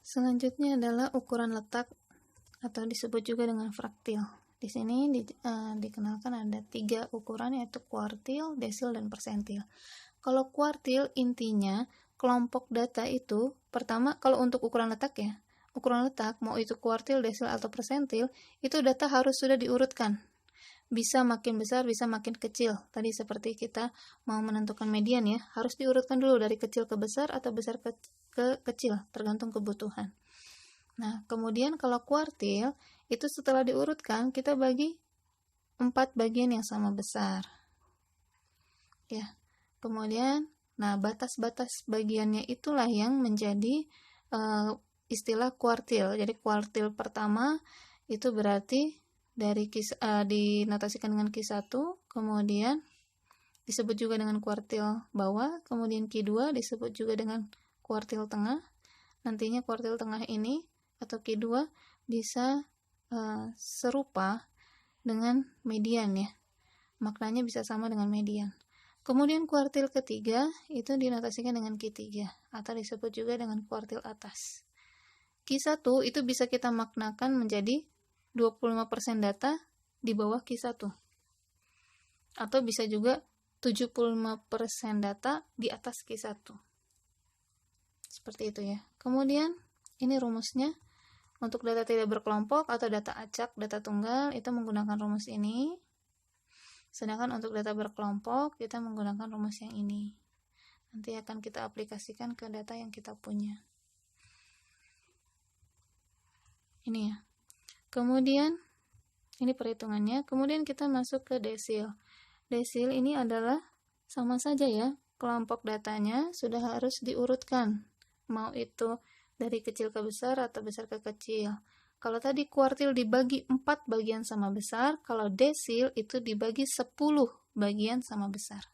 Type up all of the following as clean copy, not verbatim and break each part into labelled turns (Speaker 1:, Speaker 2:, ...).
Speaker 1: Selanjutnya adalah ukuran letak atau disebut juga dengan fraktil. Di sini dikenalkan ada 3 ukuran, yaitu kuartil, desil, dan persentil. Kalau kuartil intinya kelompok data itu pertama, kalau untuk ukuran letak ya, ukuran letak mau itu kuartil, desil, atau persentil, itu data harus sudah diurutkan. Bisa makin besar, bisa makin kecil. Tadi seperti kita mau menentukan median ya, harus diurutkan dulu dari kecil ke besar atau besar ke kecil, tergantung kebutuhan. Nah, kemudian kalau kuartil, itu setelah diurutkan, kita bagi 4 bagian yang sama besar. Ya, kemudian, nah batas-batas bagiannya itulah yang menjadi istilah kuartil. Jadi kuartil pertama itu berarti dari dinotasikan dengan Q1, kemudian disebut juga dengan kuartil bawah, kemudian Q2 disebut juga dengan kuartil tengah. Nantinya kuartil tengah ini atau Q2 bisa serupa dengan median ya. Maknanya bisa sama dengan median. Kemudian kuartil ketiga itu dinotasikan dengan Q3 atau disebut juga dengan kuartil atas. Q1 itu bisa kita maknakan menjadi 25% data di bawah Q1. Atau bisa juga 75% data di atas Q1. Seperti itu ya. Kemudian ini rumusnya. Untuk data tidak berkelompok atau data acak, data tunggal, itu menggunakan rumus ini. Sedangkan untuk data berkelompok, kita menggunakan rumus yang ini. Nanti akan kita aplikasikan ke data yang kita punya. Ini ya. Kemudian, ini perhitungannya. Kemudian kita masuk ke desil. Desil ini adalah sama saja ya. Kelompok datanya sudah harus diurutkan. Mau itu dari kecil ke besar atau besar ke kecil. Kalau tadi kuartil dibagi 4 bagian sama besar, kalau desil itu dibagi 10 bagian sama besar.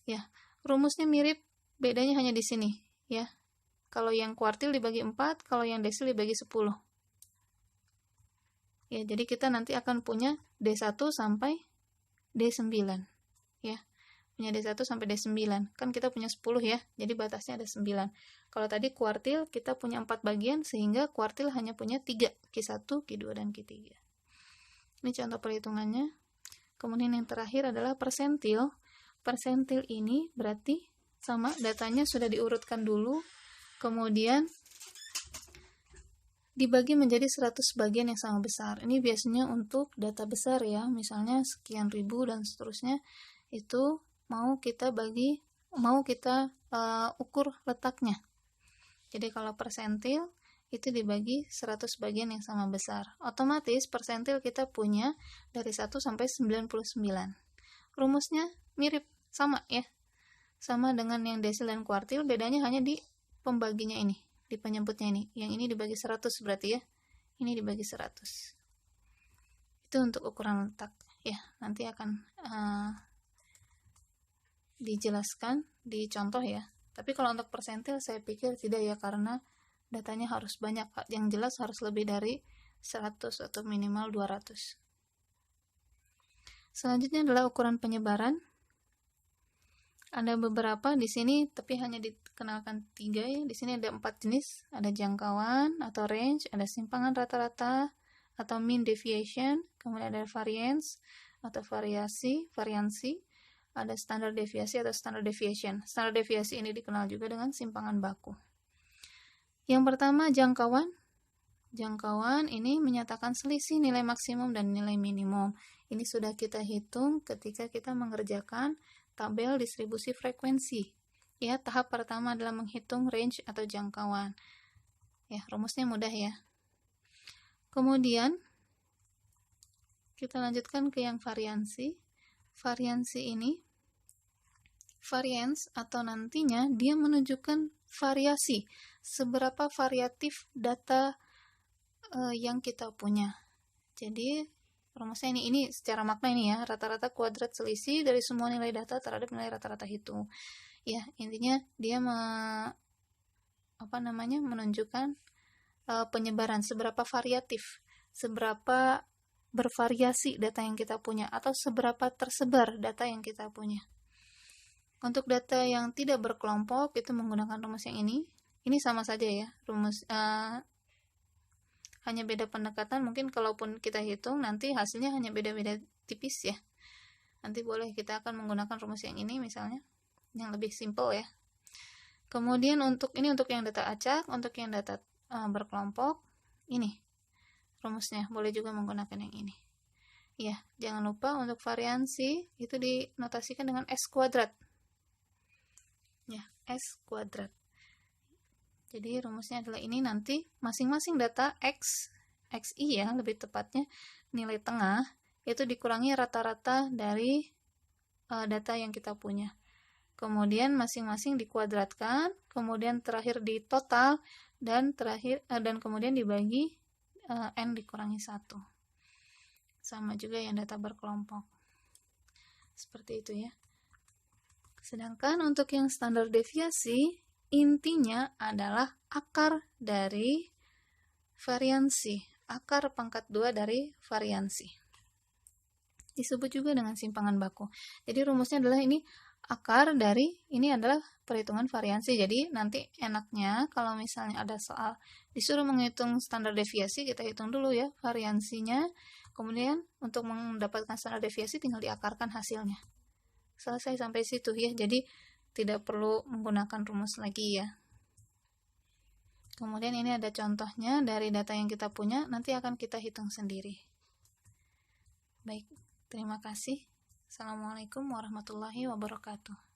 Speaker 1: Ya, rumusnya mirip, bedanya hanya di sini, ya. Kalau yang kuartil dibagi 4, kalau yang desil dibagi 10. Ya, jadi kita nanti akan punya D1 sampai D9, ya. Punya D1 sampai D9. Kan kita punya 10 ya, jadi batasnya ada 9. Kalau tadi kuartil kita punya 4 bagian, sehingga kuartil hanya punya 3, Q1, Q2, dan Q3. Ini contoh perhitungannya. Kemudian yang terakhir adalah persentil. Persentil ini berarti sama, datanya sudah diurutkan dulu, kemudian dibagi menjadi 100 bagian yang sama besar. Ini biasanya untuk data besar ya, misalnya sekian ribu dan seterusnya, itu mau kita ukur letaknya. Jadi kalau persentil itu dibagi 100 bagian yang sama besar. Otomatis persentil kita punya dari 1 sampai 99. Rumusnya mirip, sama ya. Sama dengan yang desil dan kuartil, bedanya hanya di pembaginya ini, di penyebutnya ini. Yang ini dibagi 100 berarti ya. Ini dibagi 100. Itu untuk ukuran letak ya. Nanti akan dijelaskan di contoh ya. Tapi kalau untuk persentil saya pikir tidak ya, karena datanya harus banyak. Yang jelas harus lebih dari 100 atau minimal 200. Selanjutnya adalah ukuran penyebaran. Ada beberapa di sini, tapi hanya dikenalkan 3 ya. Di sini ada 4 jenis. Ada jangkauan atau range, ada simpangan rata-rata atau mean deviation, kemudian ada variance atau variansi, ada standar deviasi atau standard deviation. Standar deviasi ini dikenal juga dengan simpangan baku. Yang pertama, jangkauan. Jangkauan ini menyatakan selisih nilai maksimum dan nilai minimum. Ini sudah kita hitung ketika kita mengerjakan tabel distribusi frekuensi. Ya, tahap pertama adalah menghitung range atau jangkauan. Ya, rumusnya mudah ya. Kemudian kita lanjutkan ke yang variansi. Variansi ini, variance atau nantinya dia menunjukkan variasi, seberapa variatif data yang kita punya. Jadi rumusnya ini secara makna ini ya, rata-rata kuadrat selisih dari semua nilai data terhadap nilai rata-rata hitung. Ya, intinya dia menunjukkan penyebaran, seberapa variatif, seberapa bervariasi data yang kita punya, atau seberapa tersebar data yang kita punya. Untuk data yang tidak berkelompok itu menggunakan rumus yang ini. ini sama saja ya, rumus hanya beda pendekatan. Mungkin kalaupun kita hitung nanti hasilnya hanya beda-beda tipis ya. Nanti boleh kita akan menggunakan rumus yang ini misalnya, yang lebih simple ya. Kemudian untuk yang data acak, untuk yang data berkelompok, ini rumusnya boleh juga menggunakan yang ini. Ya, jangan lupa untuk variansi itu dinotasikan dengan S kuadrat. Ya, S kuadrat. Jadi rumusnya adalah ini, nanti masing-masing data XI ya, lebih tepatnya nilai tengah itu dikurangi rata-rata dari data yang kita punya. Kemudian masing-masing dikuadratkan, kemudian terakhir di total, dan kemudian dibagi N dikurangi 1. Sama juga yang data berkelompok. Seperti itu ya. Sedangkan untuk yang standar deviasi, intinya adalah akar dari variansi, akar pangkat 2 dari variansi. Disebut juga dengan simpangan baku. Jadi rumusnya adalah ini, akar dari, ini adalah perhitungan variansi. Jadi nanti enaknya kalau misalnya ada soal disuruh menghitung standar deviasi, kita hitung dulu ya variansinya, kemudian untuk mendapatkan standar deviasi tinggal diakarkan hasilnya. Selesai sampai situ ya, jadi tidak perlu menggunakan rumus lagi ya. Kemudian ini ada contohnya dari data yang kita punya, nanti akan kita hitung sendiri. Baik, terima kasih. Assalamualaikum warahmatullahi wabarakatuh.